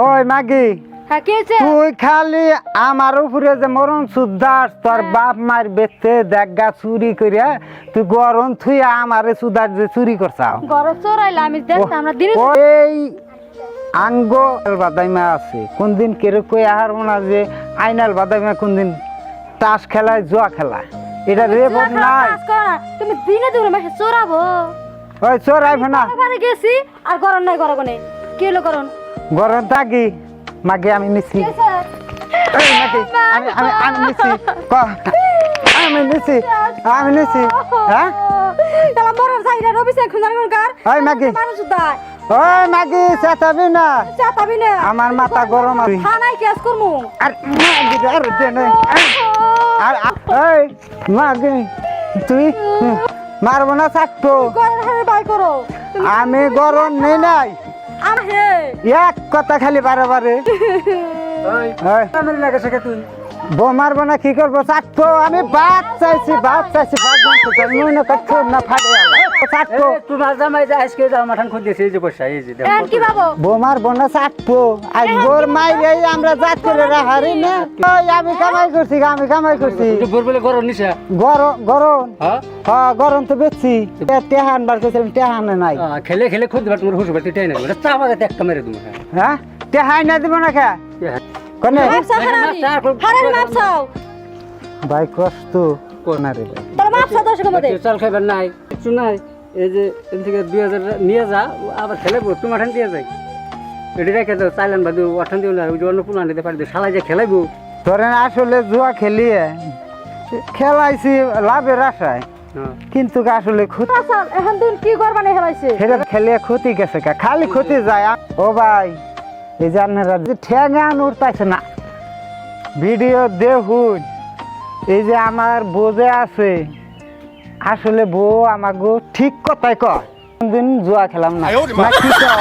ওই মাগি হ্যাঁ কি হয়েছে? তুই খালি আমার উপরে যে মরণ সুদাস তোর বাপ মার বেতে দেখা চুরি করিয়া তুই গরম তুই আমারে সুদার যে চুরি করছাও ঘরে চোরাইলা আমি দেখতাম আমরা দিনে এই আঙ্গ বাদাইমা আছে কোনদিন কেরে কই আহার মনে যে আইনাল বাদাইমা কোনদিন তাস খেলায় জুয়া খেলায় এটা রেবত নাই তুমি দিনে দিনে মাসে চোরাবো ওই চোরাইব না ওখানে গেছি আর গরম নাই গরগনে কি হলো গরম গরম থাকি মাগে আমি নিছি এই নাকি আমি নিছি আমি নিছি হ্যাঁ তালা মরার সাইডে রবি সে খুঁজার কার ওই মাগি মানুষ দাই ওই মাগি চেতাবি না চাতাবি না আমার মাথা গরম আছে থানায় কেস করমু আর মাগি আর দেনে আর এই মাগি তুই মারবো না থাকতো ঘরের হারে বাই করো আমি গরম নেই নাই আমি হে এক কথা খালি বারে বারে বোমার বোনা কি করবো চাকতো আমি ভাত চাইছি ভাত মনে করছো না ফাটে চাকতো তোমার জামাই যে আজকে যাও মাঠান খুঁজ দিয়েছে এই যে বসা এই যে এখন কি বাবু বোমার বোনা চাকতো আজ গোর মাইরে আমরা জাত করে রাহারি না ওই আমি কামাই করছি ভোর বলে গরম নিশা গরম হ্যাঁ হ্যাঁ গরম তো বেচছি টেহান বার করছিলাম টেহানে নাই খেলে খেলে খুঁজ দিবা তোমার হুশ বাড়তে টেনে দেবে চা আমাকে একটা মেরে তুমি হ্যাঁ টেহাই না দিব না খা কোনে হারের মাপ চাও ভাই কষ্ট কোনা রে ভাই তোর মাপ চাও দর্শকের মধ্যে চাল খাইবার নাই কিছু নাই এই যে এখান থেকে 2000 নিয়ে যা আবার খেলাবো তোমার ঠান দিয়ে যাই এটি রেখে দাও চাইলেন বাদু ওঠান দিও না ওই যে অন্য পুনা নিতে পারবে শালা যে খেলাইবো তোরে আসলে জুয়া খেলিয়ে খেলাইছি লাভের আশায় কিন্তু আসলে ক্ষতি আসাল এখন দিন কি করবা না হেলাইছে সেটা খেলিয়ে ক্ষতি গেছে খালি ক্ষতি যায় ও ভাই এই যে আপনারা যে ঠেঙান উঠতেছে না ভিডিও দেখুন এই যে আমার বোঝে আছে আসলে বউ আমাকে ঠিক কথাই কয় দিন জুয়া খেলাম না কি কয়?